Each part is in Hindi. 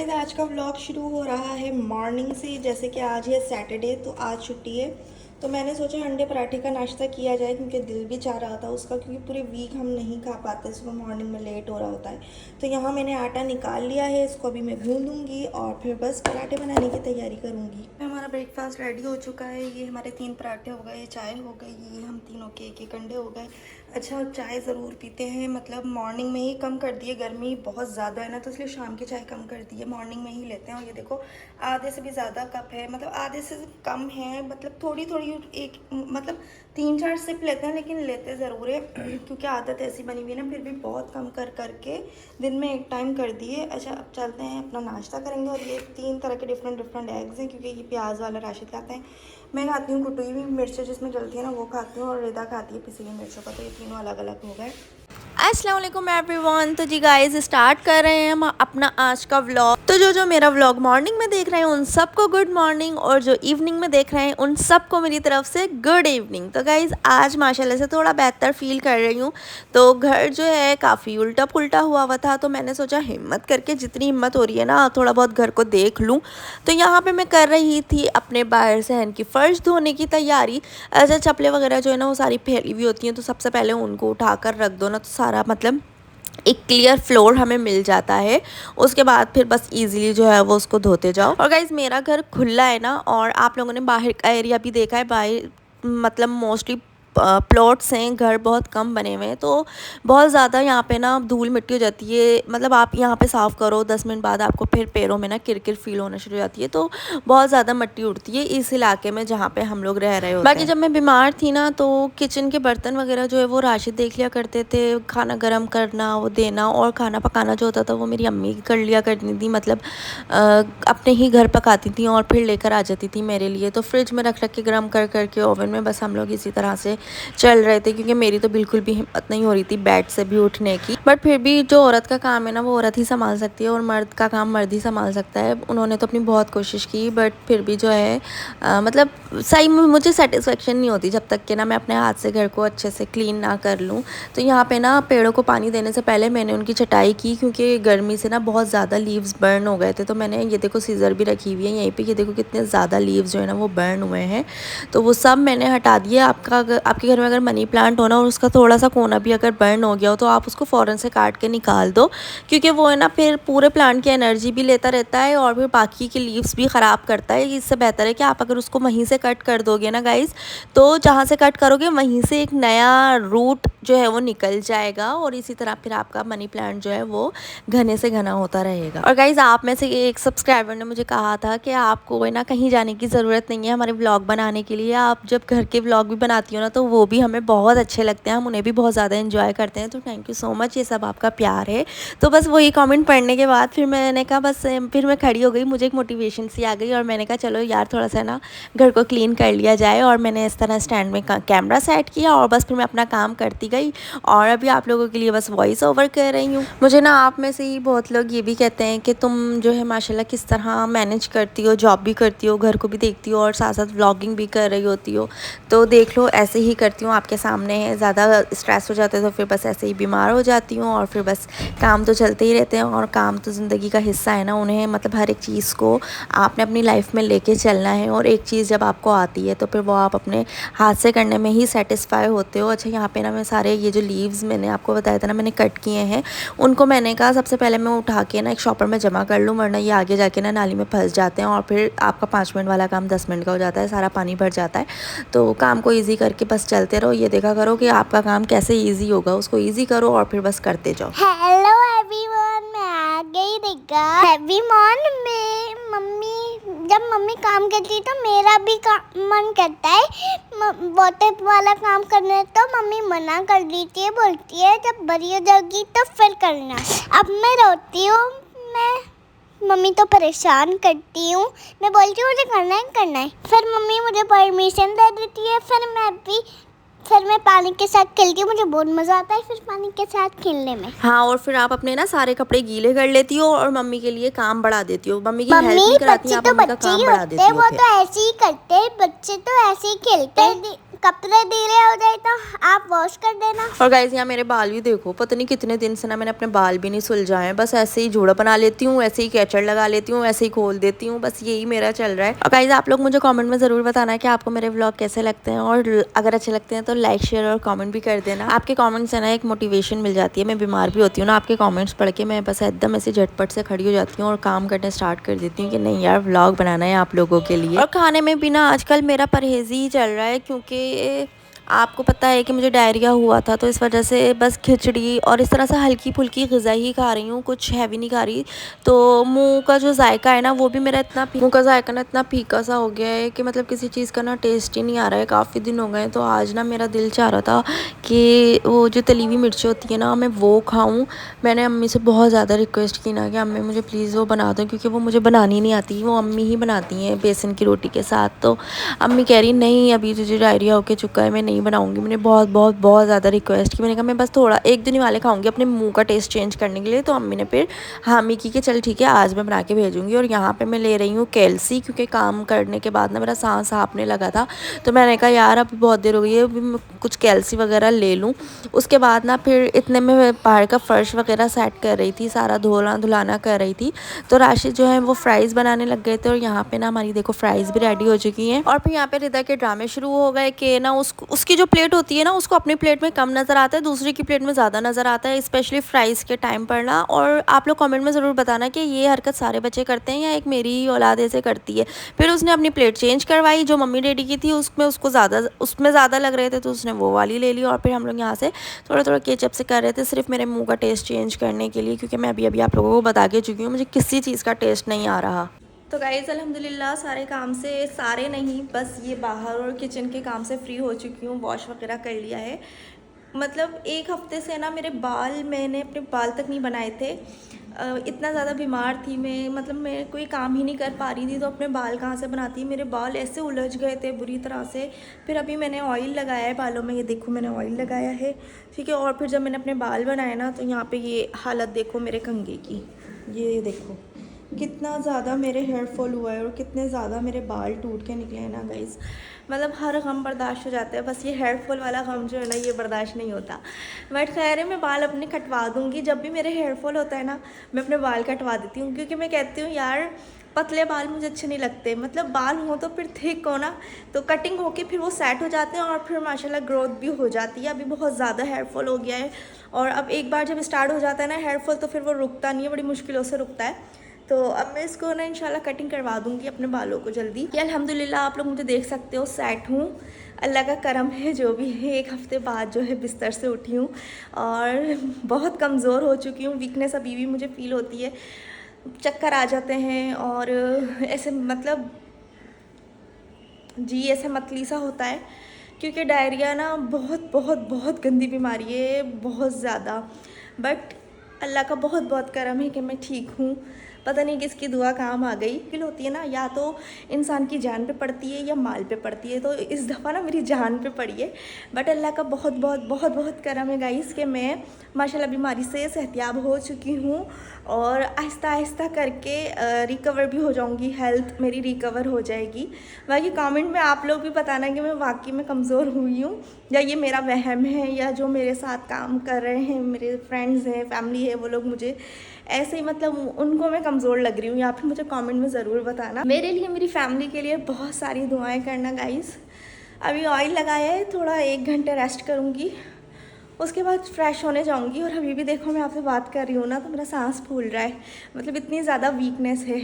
आज का व्लॉग शुरू हो रहा है मॉर्निंग से। जैसे कि आज है सैटरडे तो आज छुट्टी है, तो मैंने सोचा अंडे पराठे का नाश्ता किया जाए क्योंकि दिल भी चाह रहा था उसका, क्योंकि पूरे वीक हम नहीं खा पाते, सुबह मॉर्निंग में लेट हो रहा होता है। तो यहाँ मैंने आटा निकाल लिया है, इसको अभी मैं गूंद दूँगी और फिर बस पराठे बनाने की तैयारी करूँगी। हमारा ब्रेकफास्ट रेडी हो चुका है। ये हमारे 3 पराठे हो गए, चाय हो गई, ये हम तीनों के एक अंडे हो गए। अच्छा, चाय ज़रूर पीते हैं, मतलब मॉर्निंग में ही कम कर दिए, गर्मी बहुत ज़्यादा है ना, तो इसलिए शाम की चाय कम कर दी है, मॉर्निंग में ही लेते हैं। और ये देखो आधे से भी ज़्यादा कप है, मतलब आधे से कम है, मतलब थोड़ी थोड़ी एक मतलब 3-4 सिप लेते हैं, लेकिन लेते ज़रूर है क्योंकि आदत ऐसी बनी हुई है ना। फिर भी बहुत कम कर करके दिन में एक टाइम कर दिए। अच्छा, अब चलते हैं अपना नाश्ता करेंगे। और ये 3 तरह के डिफरेंट एग्स हैं, क्योंकि ये प्याज वाला राशिद खाता है, मैं खाती हूँ कुटी हुई मिर्चें जिसमें जलती है ना, वो खाती हूँ, और रिदा खाती है पिसी हुई मिर्चों का। तो ये तीनों अलग अलग हो गए। अस्सलाम वालेकुम एवरीवन। तो जी गाइस, स्टार्ट कर रहे हैं हम अपना आज का व्लॉग। तो जो मेरा व्लॉग मॉर्निंग में देख रहे हैं उन सबको गुड मॉर्निंग, और जो इवनिंग में देख रहे हैं उन सबको मेरी तरफ से गुड इवनिंग। तो गाइस, आज माशाल्लाह से थोड़ा बेहतर फील कर रही हूँ। तो घर जो है काफ़ी उल्टा पुल्टा हुआ था, तो मैंने सोचा हिम्मत करके, जितनी हिम्मत हो रही है ना, थोड़ा बहुत घर को देख लूँ। तो यहाँ पर मैं कर रही थी अपने बाहर सहन की फ़र्श धोने की तैयारी। ऐसे चप्पलें वगैरह जो है ना वो सारी फैली हुई होती हैं, तो सबसे पहले उनको उठा कर रख दो ना, तो सारा मतलब एक क्लियर फ्लोर हमें मिल जाता है। उसके बाद फिर बस इजीली जो है वो उसको धोते जाओ। और गाइज, मेरा घर खुला है ना, और आप लोगों ने बाहर का एरिया भी देखा है, बाहर मतलब मोस्टली प्लॉट्स हैं, घर बहुत कम बने हुए हैं, तो बहुत ज़्यादा यहाँ पे ना धूल मिट्टी हो जाती है। मतलब आप यहाँ पे साफ़ करो 10 मिनट बाद आपको फिर पैरों में ना किरकिर फील होना शुरू हो जाती है, तो बहुत ज़्यादा मिट्टी उड़ती है इस इलाके में जहाँ पे हम लोग रह रहे होते हैं। बाकी जब मैं बीमार थी ना, तो किचन के बर्तन वगैरह जो है वो राशिद देख लिया करते थे, खाना गर्म करना, वो देना, और खाना पकाना जो होता था वो मेरी अम्मी कर लिया करती थी। मतलब अपने ही घर पकाती थी और फिर लेकर आ जाती थी मेरे लिए। तो फ्रिज में रख के गर्म कर करके ओवन में बस हम लोग इसी तरह से चल रहे थे, क्योंकि मेरी तो बिल्कुल भी हिम्मत नहीं हो रही थी बेड से भी उठने की। बट फिर भी जो औरत का काम है ना वो औरत ही संभाल सकती है, और मर्द का काम मर्द ही संभाल सकता है। उन्होंने तो अपनी बहुत कोशिश की, बट फिर भी जो है मतलब सही में मुझे सेटिस्फेक्शन नहीं होती जब तक कि ना मैं अपने हाथ से घर को अच्छे से क्लीन ना कर लूँ। तो यहाँ पे ना पेड़ों को पानी देने से पहले मैंने उनकी छटाई की, क्योंकि गर्मी से ना बहुत ज़्यादा लीव्स बर्न हो गए थे। तो मैंने ये देखो सीज़र भी रखी हुई है यहीं पे, ये देखो कितने ज़्यादा लीव्स जो है ना वो बर्न हुए हैं, तो वो सब मैंने हटा दिया। आपके घर में अगर मनी प्लांट हो ना और उसका थोड़ा सा कोना भी अगर बर्न हो गया हो, तो आप उसको फ़ौरन से काट के निकाल दो, क्योंकि वो है ना फिर पूरे प्लांट की एनर्जी भी लेता रहता है और फिर बाकी की लीव्स भी ख़राब करता है। इससे बेहतर है कि आप अगर उसको वहीं से कट कर दोगे ना गाइस, तो जहाँ से कट करोगे वहीं से एक नया रूट जो है वो निकल जाएगा, और इसी तरह फिर आपका मनी प्लांट जो है वो घने से घना होता रहेगा। और गाइस, आप में से एक सब्सक्राइबर ने मुझे कहा था कि आपको है ना कहीं जाने की ज़रूरत नहीं है हमारे व्लॉग बनाने के लिए, आप जब घर के व्लॉग भी बनाती हो ना तो वो भी हमें बहुत अच्छे लगते हैं, हम उन्हें भी बहुत ज़्यादा एंजॉय करते हैं। तो थैंक यू सो मच, ये सब आपका प्यार है। तो बस वही कमेंट पढ़ने के बाद फिर मैंने कहा, बस फिर मैं खड़ी हो गई, मुझे एक मोटिवेशन सी आ गई, और मैंने कहा चलो यार थोड़ा सा ना घर को क्लीन कर लिया जाए। और मैंने इस तरह स्टैंड में कैमरा सेट किया, और बस फिर मैं अपना काम करती गई, और अभी आप लोगों के लिए बस वॉइस ओवर कर रही हूँ। मुझे ना आप में से ही बहुत लोग ये भी कहते हैं कि तुम जो है माशाल्लाह किस तरह मैनेज करती हो, जॉब भी करती हो, घर को भी देखती हो, और साथ साथ व्लॉगिंग भी कर रही होती हो। तो देख लो, ऐसे ही करती हूँ, आपके सामने है। ज़्यादा स्ट्रेस हो जाते तो फिर बस ऐसे ही बीमार हो जाती हूँ, और फिर बस काम तो चलते ही रहते हैं, और काम तो ज़िंदगी का हिस्सा है ना। उन्हें मतलब हर एक चीज़ को आपने अपनी लाइफ में लेके चलना है, और एक चीज़ जब आपको आती है तो फिर वो आप अपने हाथ से करने में ही सेटिस्फाई होते हो। अच्छा, यहाँ पे ना मैं सारे ये जो लीव्स मैंने आपको बताया था ना मैंने कट किए हैं, उनको मैंने कहा सबसे पहले मैं उठा के ना एक शॉपर में जमा कर लूँ, वरना ये आगे जाके ना नाली में फंस जाते हैं, और फिर आपका 5 मिनट वाला काम 10 मिनट का हो जाता है, सारा पानी भर जाता है। तो काम को ईजी करके बस चलते रहो, ये देखा करो कि आपका काम कैसे ईजी होगा, उसको ईजी करो और फिर बस करते जाओ। हेलो एवरीवन, मैं आ गई दिखा हैवी मॉर्निंग में। जब मम्मी काम करती है तो मेरा भी मन करता है वाटर वाला काम करने, तो मम्मी मना कर देती है, बोलती है जब बड़ी हो जाएगी तो फिर करना। अब मैं रोती हूँ, मैं मम्मी तो परेशान करती हूँ, मैं बोलती हूँ मुझे करना है, फिर मम्मी मुझे परमिशन दे देती है, फिर मैं पानी के साथ खेलती हूँ, मुझे बहुत मज़ा आता है फिर पानी के साथ खेलने में। हाँ, और फिर आप अपने ना सारे कपड़े गीले कर लेती हो और मम्मी के लिए काम बढ़ा देती हो, मम्मी की हेल्प नहीं कराती, आप मम्मी का काम बढ़ा देती हो। वो तो ऐसे ही करते हैं, बच्चे तो ऐसे ही खेलते हैं, कपड़े ढीले हो जाए तो आप वॉश कर देना। और गाइस यहाँ मेरे बाल भी देखो, पता नहीं कितने दिन से ना मैंने अपने बाल भी नहीं सुलझाए हैं। बस ऐसे ही जूड़ा बना लेती हूँ, ऐसे ही कैचर लगा लेती हूँ, ऐसे ही खोल देती हूँ, बस यही मेरा चल रहा है। और गाइस आप लोग मुझे कमेंट में ज़रूर बताना है कि आपको मेरे व्लॉग कैसे लगते हैं, और अगर अच्छे लगते हैं तो लाइक शेयर और कमेंट भी कर देना। आपके कमेंट्स से ना एक मोटिवेशन मिल जाती है। मैं बीमार भी होती हूँ ना, आपके कमेंट्स पढ़ के मैं बस एकदम ऐसे झटपट से खड़ी हो जाती हूँ और काम करने स्टार्ट कर देती हूँ कि नहीं यार व्लॉग बनाना है आप लोगों के लिए। और खाने में भी ना आजकल मेरा परहेज़ ही चल रहा है, क्योंकि आपको पता है कि मुझे डायरिया हुआ था, तो इस वजह से बस खिचड़ी और इस तरह से हल्की फुल्की ग़िज़ा ही खा रही हूँ, कुछ हैवी नहीं खा रही। तो मुंह का जो जायका है ना वो भी मेरा मुंह का जायका ना इतना फीका सा हो गया है कि मतलब किसी चीज़ का ना टेस्ट ही नहीं आ रहा है, काफ़ी दिन हो गए। तो आज ना मेरा दिल चाह रहा था कि वो जो तली हुई मिर्ची होती है ना मैं वो खाऊँ। मैंने अम्मी से बहुत ज़्यादा रिक्वेस्ट की ना कि अम्मी मुझे प्लीज़ वो बना दो, क्योंकि वो मुझे बनानी नहीं आती, वो अम्मी ही बनाती हैं बेसन की रोटी के साथ। तो अम्मी कह रही नहीं अभी तुझे डायरिया होके चुका है, मैं नहीं बनाऊंगी। मैंने बहुत ज़्यादा रिक्वेस्ट की, मैंने कहा मैं बस थोड़ा एक दिन ही वाले खाऊंगी अपने मुंह का टेस्ट चेंज करने के लिए। तो अम्मी ने फिर हामी की कि चल ठीक है आज मैं बना के भेजूंगी। और यहाँ पे मैं ले रही हूँ कैल्सी, क्योंकि काम करने के बाद ना मेरा सांस हाँफने लगा था, तो मैंने कहा यार अभी बहुत देर हो गई है, अभी मैं कुछ कैल्सी वगैरह ले लूँ। उसके बाद ना फिर इतने में बाहर का फ़र्श वगैरह सेट कर रही थी, सारा धुलाना कर रही थी। तो राशिद जो है वो फ्राइज़ बनाने लग गए थे, और यहाँ पे ना हमारी देखो फ्राइज़ भी रेडी हो चुकी हैं। और फिर यहाँ पे रिदा के ड्रामे शुरू हो गए कि ना उसकी जो प्लेट होती है ना उसको अपनी प्लेट में कम नज़र आता है, दूसरी की प्लेट में ज़्यादा नज़र आता है, स्पेशली फ्राइज़ के टाइम पर ना। और आप लोग कमेंट में ज़रूर बताना कि ये हरकत सारे बच्चे करते हैं या एक मेरी ही औलाद ऐसे करती है। फिर उसने अपनी प्लेट चेंज करवाई, जो मम्मी डैडी की थी उसमें ज़्यादा लग रहे थे, तो उसने वो वाली ले ली। और फिर हम लोग यहाँ से थोड़ा केचप से कर रहे थे, सिर्फ मेरे मुँह का टेस्ट चेंज करने के लिए, क्योंकि मैं अभी आप लोगों को बता के चुकी हूँ मुझे किसी चीज़ का टेस्ट नहीं आ रहा। तो गाइज़ अल्हम्दुलिल्लाह सारे काम से, सारे नहीं बस ये बाहर और किचन के काम से फ्री हो चुकी हूँ, वॉश वगैरह कर लिया है। मतलब एक हफ़्ते से ना मेरे बाल, मैंने अपने बाल तक नहीं बनाए थे, इतना ज़्यादा बीमार थी मैं, मतलब मैं कोई काम ही नहीं कर पा रही थी, तो अपने बाल कहाँ से बनाती। मेरे बाल ऐसे उलझ गए थे बुरी तरह से। फिर अभी मैंने ऑयल लगाया है बालों में, ये देखो मैंने ऑयल लगाया है, ठीक है। और फिर जब मैंने अपने बाल बनाए ना तो यहाँ पे ये हालत देखो मेरे कंघे की, ये देखो कितना ज़्यादा मेरे हेयर फॉल हुआ है और कितने ज़्यादा मेरे बाल टूट के निकले हैं ना गाइज़। मतलब हर गम बर्दाश्त हो जाता है, बस ये हेयर फॉल वाला गम जो है ना ये बर्दाश्त नहीं होता। बट खैर है, मैं बाल अपने कटवा दूँगी। जब भी मेरे हेयर फॉल होता है ना मैं अपने बाल कटवा देती हूँ, क्योंकि मैं कहती हूँ यार पतले बाल मुझे अच्छे नहीं लगते। मतलब बाल हो तो फिर थिक हो ना, तो कटिंग होके फिर वो सेट हो जाते हैं और फिर माशाल्लाह ग्रोथ भी हो जाती है। अभी बहुत ज़्यादा हेयर फॉल हो गया है, और अब एक बार जब स्टार्ट हो जाता है ना हेयर फॉल तो फिर वो रुकता नहीं है, बड़ी मुश्किलों से रुकता है। तो अब मैं इसको ना इंशाल्लाह कटिंग करवा दूँगी अपने बालों को जल्दी। ये अल्हम्दुलिल्लाह आप लोग मुझे देख सकते हो सेट हूँ, अल्लाह का करम है जो भी है। एक हफ़्ते बाद जो है बिस्तर से उठी हूँ और बहुत कमज़ोर हो चुकी हूँ, वीकनेस अभी भी मुझे फ़ील होती है, चक्कर आ जाते हैं और ऐसे मतलब जी ऐसे मतली सा होता है, क्योंकि डायरिया ना बहुत गंदी बीमारी है, बहुत ज़्यादा। बट अल्लाह का बहुत करम है कि मैं ठीक हूँ। पता नहीं किसकी दुआ काम आ गई। फील होती है ना, या तो इंसान की जान पे पड़ती है या माल पे पड़ती है, तो इस दफ़ा ना मेरी जान पे पड़ी है। बट अल्लाह का बहुत करम है गाइस कि मैं माशाल्लाह बीमारी से सेहतियाब हो चुकी हूँ और आहिस्ता करके रिकवर भी हो जाऊँगी, हेल्थ मेरी रिकवर हो जाएगी। बाकी कमेंट में आप लोग भी बताना कि मैं वाकई में कमज़ोर हुई हूँ या ये मेरा वहम है, या जो मेरे साथ काम कर रहे हैं मेरे फ्रेंड्स हैं, फैमिली है, वो लोग मुझे ऐसे ही मतलब उनको मैं कमज़ोर लग रही हूँ। या फिर मुझे कमेंट में ज़रूर बताना। मेरे लिए, मेरी फैमिली के लिए बहुत सारी दुआएं करना गाइस। अभी ऑयल लगाया है, थोड़ा 1 घंटे रेस्ट करूँगी, उसके बाद फ्रेश होने जाऊँगी। और अभी भी देखो मैं आपसे बात कर रही हूँ ना तो मेरा सांस फूल रहा है, मतलब इतनी ज़्यादा वीकनेस है।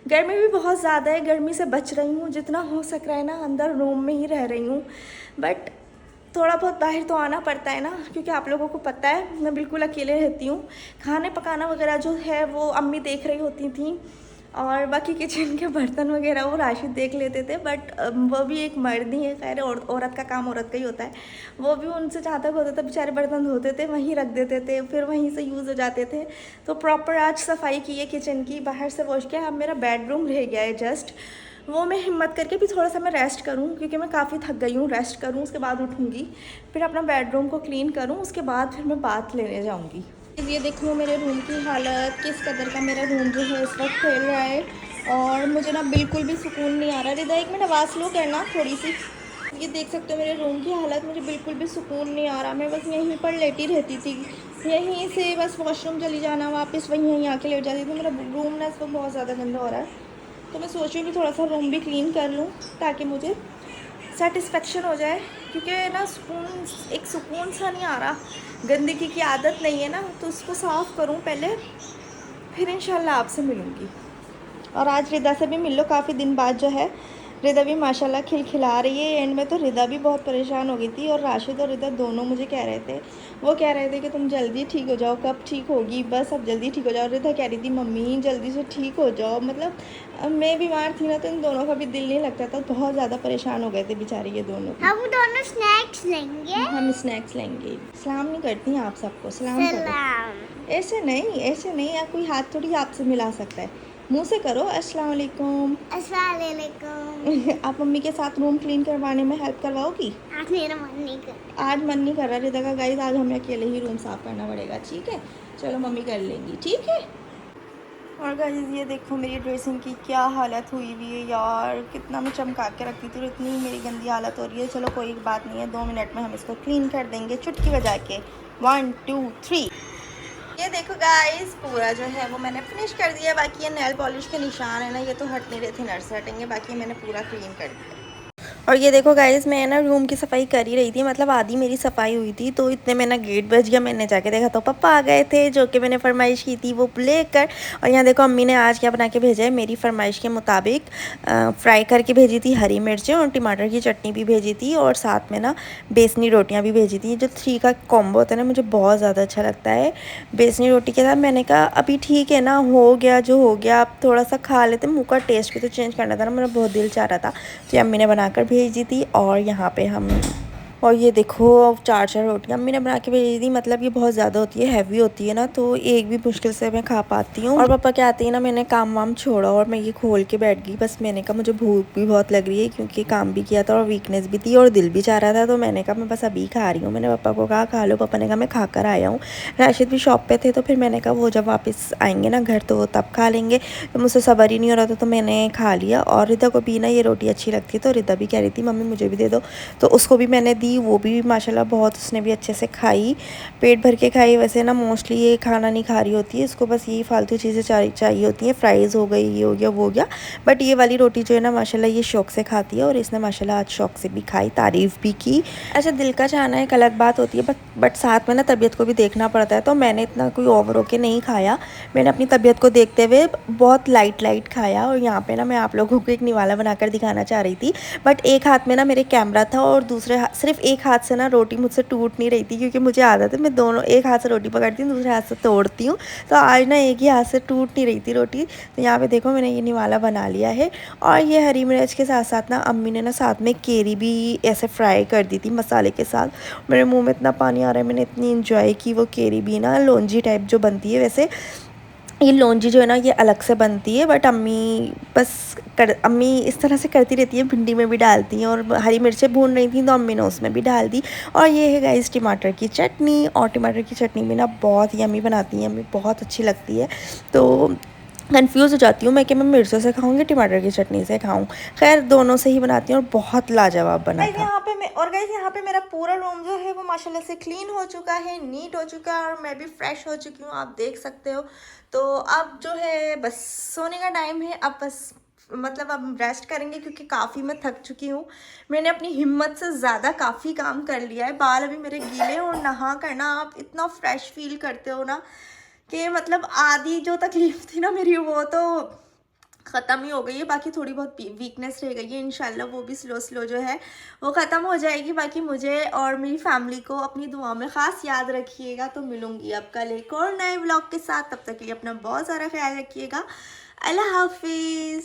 गर्मी भी बहुत ज़्यादा है, गर्मी से बच रही हूँ जितना हो सक रहा है ना, अंदर रूम में ही रह रही हूँ। बट थोड़ा बहुत बाहर तो आना पड़ता है ना, क्योंकि आप लोगों को पता है मैं बिल्कुल अकेले रहती हूँ। खाने पकाना वगैरह जो है वो अम्मी देख रही होती थी, और बाकी किचन के बर्तन वगैरह वो राशिद देख लेते थे। बट वो भी एक मर्द ही है, खैर औरत का काम औरत का ही होता है। वो भी उनसे जहाँ तक होता था बेचारे बर्तन धोते थे, वहीं रख देते थे, फिर वहीं से यूज़ हो जाते थे। तो प्रॉपर आज सफाई की है किचन की, बाहर से वॉश किया। अब मेरा बेडरूम रह गया है जस्ट, वो मैं हिम्मत करके भी थोड़ा सा मैं रेस्ट करूं, क्योंकि मैं काफ़ी थक गई हूँ। रेस्ट करूं, उसके बाद उठूँगी, फिर अपना बेडरूम को क्लीन करूं, उसके बाद फिर मैं बाथ लेने जाऊंगी। ये देखो मेरे रूम की हालत, किस कदर का मेरा रूम जो है इस वक्त फैल रहा है, और मुझे ना बिल्कुल भी सुकून नहीं आ रहा। रिदा 1 मिनट आवाज़ स्लो करना थोड़ी सी। ये देख सकते हो मेरे रूम की हालत, मुझे बिल्कुल भी सुकून नहीं आ रहा। मैं बस यहीं पर लेटी रहती थी, यहीं से बस वॉशरूम चली जाना, वापस वहीं यहीं आके लेट जाती थी। मेरा रूम ना इस वक्त बहुत ज़्यादा गंदा हो रहा है, तो मैं सोच रही हूँ कि थोड़ा सा रूम भी क्लीन कर लूँ ताकि मुझे सेटिस्फेक्शन हो जाए, क्योंकि ना सुकून सा नहीं आ रहा। गंदगी की आदत नहीं है ना, तो उसको साफ़ करूँ पहले, फिर इंशाल्लाह आपसे मिलूँगी। और आज रिदा से भी मिल लो, काफ़ी दिन बाद जो है रिदा भी माशाल्लाह खिलखिला रही है। एंड में तो रिदा भी बहुत परेशान हो गई थी, और राशिद और रिदा दोनों मुझे कह रहे थे, वो कह रहे थे कि तुम जल्दी ठीक हो जाओ, कब ठीक होगी, बस अब जल्दी ठीक हो जाओ। रिदा कह रही थी मम्मी जल्दी से ठीक हो जाओ। मतलब मैं बीमार थी ना, तो इन दोनों का भी दिल नहीं लगता था, बहुत ज़्यादा परेशान हो गए थे बेचारे ये दोनों। हम दोनों स्नैक्स लेंगे। हम स्नैक्स लेंगे। सलाम नहीं करती हैं आप सबको, सलाम करो। सलाम। ऐसे नहीं, या कोई हाथ थोड़ी आपसे मिला सकता है, मुंह से करो अस्सलाम वालेकुम। अस्सलाम वालेकुम। आप मम्मी के साथ रूम क्लीन करवाने में हेल्प करवाओगी? आज मेरा मन नहीं कर। आज मन नहीं कर रहा रिदा का गाइस, आज हमें अकेले ही रूम साफ़ करना पड़ेगा, ठीक है? चलो मम्मी कर लेंगी, ठीक है? और गाइस ये देखो मेरी ड्रेसिंग की क्या हालत हुई हुई है यार, कितना मैं चमका के रखती थी, इतनी मेरी गंदी हालत हो रही है। चलो कोई बात नहीं है, 2 मिनट में हम इसको क्लीन कर देंगे चुटकी बजा के। 1 2 3। ये देखो गाइस पूरा जो है वो मैंने फिनिश कर दिया। बाकी ये नेल पॉलिश के निशान है ना, ये तो हट नहीं रहे थे, नट से हटेंगे, बाकी मैंने पूरा क्लीन कर दिया। और ये देखो गाइस मैं ना रूम की सफाई कर ही रही थी, मतलब आधी मेरी सफाई हुई थी, तो इतने में ना गेट बज गया। मैंने जाके देखा तो पापा आ गए थे, जो कि मैंने फरमाइश की थी वो लेकर। और यहाँ देखो अम्मी ने आज क्या बना के भेजा है, मेरी फरमाइश के मुताबिक फ्राई करके भेजी थी हरी मिर्चें, और टमाटर की चटनी भी भेजी थी, और साथ में ना बेसनी रोटियाँ भी भेजी थी। जो 3 का कॉम्बो होता है ना, मुझे बहुत ज़्यादा अच्छा लगता है बेसनी रोटी के साथ। मैंने कहा अभी ठीक है ना, हो गया जो हो गया, अब थोड़ा सा खा लेते, मुँह का टेस्ट भी तो चेंज करना था ना, मेरा बहुत दिल चाह रहा था। तो अम्मी ने बनाकर भेजी थी। और यहाँ पे हम, और ये देखो 4 रोटियाँ अम्मी ने बना के भेजी थी। मतलब ये बहुत ज़्यादा होती है, हैवी होती है ना, तो एक भी मुश्किल से मैं खा पाती हूँ। और पापा के आते ही ना मैंने काम वाम छोड़ा और मैं ये खोल के बैठ गई। बस मैंने कहा मुझे भूख भी बहुत लग रही है, क्योंकि काम भी किया था और वीकनेस भी थी और दिल भी चाह रहा था, तो मैंने कहा मैं बस अभी खा रही हूँ। मैंने पापा को कहा खा लो, पापा ने कहा मैं खा कर आया हूँ। राशिद भी शॉप पर थे, तो फिर मैंने कहा वो जब वापस आएँगे ना घर, तो वो तब खा लेंगे। तो मुझसे सब्र ही नहीं हो रहा था, तो मैंने खा लिया। और रिदा को भी ना ये रोटी अच्छी लगती है, तो रिदा भी कह रही थी मम्मी मुझे भी दे दो, तो उसको भी मैंने दी। वो भी माशाल्लाह बहुत, उसने भी अच्छे से खाई, पेट भर के खाई। वैसे ना मोस्टली ये खाना नहीं खा रही होती है, इसको बस यही फालतू चीज़ें चाहिए होती हैं, फ्राइज़ हो गई, ये हो गया वो हो गया। बट ये वाली रोटी जो है ना माशाल्लाह ये शौक़ से खाती है, और इसने माशाल्लाह आज शौक़ से भी खाई, तारीफ़ भी की। अच्छा दिल का चाहना एक अलग बात होती है, बट साथ में ना तबीयत को भी देखना पड़ता है। तो मैंने इतना कोई ओवर होके नहीं खाया, मैंने अपनी तबीयत को देखते हुए बहुत लाइट खाया। और यहाँ पे ना मैं आप लोगों को एक निवाला बनाकर दिखाना चाह रही थी, बट एक हाथ में ना मेरे कैमरा था, और दूसरे सिर्फ एक हाथ से ना रोटी मुझसे टूट नहीं रही थी, क्योंकि मुझे आदत है मैं दोनों एक हाथ से रोटी पकड़ती हूँ, दूसरे हाथ से तोड़ती हूँ। तो आज ना एक ही हाथ से टूट नहीं रही थी रोटी। तो यहाँ पे देखो मैंने ये निवाला बना लिया है। और ये हरी मिर्च के साथ साथ ना अम्मी ने ना साथ में केरी भी ऐसे फ्राई कर दी थी मसाले के साथ। मेरे मुँह में इतना पानी आ रहा है, मैंने इतनी इंजॉय की। वो केरी भी ना लौंजी टाइप जो बनती है, वैसे ये लौंजी जो है ना ये अलग से बनती है, बट अम्मी इस तरह से करती रहती है, भिंडी में भी डालती हैं, और हरी मिर्चें भून रही थी तो अम्मी ने उसमें भी डाल दी। और ये है गाइस टमाटर की चटनी, और टमाटर की चटनी भी ना बहुत यम्मी बनाती हैं अम्मी, बहुत अच्छी लगती है। तो कंफ्यूज हो जाती हूँ मैं कि मैं मिर्चों से खाऊंगी टमाटर की चटनी से खाऊं। खैर दोनों से ही बनाती हूँ, और बहुत लाजवाब बना था। यहाँ पे मेरा पूरा रूम जो है वो माशाल्लाह से क्लीन हो चुका है, नीट हो चुका है, और मैं भी फ्रेश हो चुकी हूँ, आप देख सकते हो। तो अब जो है बस सोने का टाइम है, अब बस मतलब अब रेस्ट करेंगे, क्योंकि काफ़ी मैं थक चुकी हूँ। मैंने अपनी हिम्मत से ज़्यादा काफ़ी काम कर लिया है। बाल अभी मेरे गीले, और नहा करना आप इतना फ्रेश फील करते हो ना, कि मतलब आधी जो तकलीफ़ थी ना मेरी वो तो ख़त्म ही हो गई है। बाकी थोड़ी बहुत वीकनेस रह गई है, इंशाल्लाह वो भी स्लो जो है वो ख़त्म हो जाएगी। बाकी मुझे और मेरी फैमिली को अपनी दुआ में ख़ास याद रखिएगा। तो मिलूँगी अब कल एक और नए व्लॉग के साथ, तब तक के लिए अपना बहुत सारा ख्याल रखिएगा। अल्लाह हाफिज़।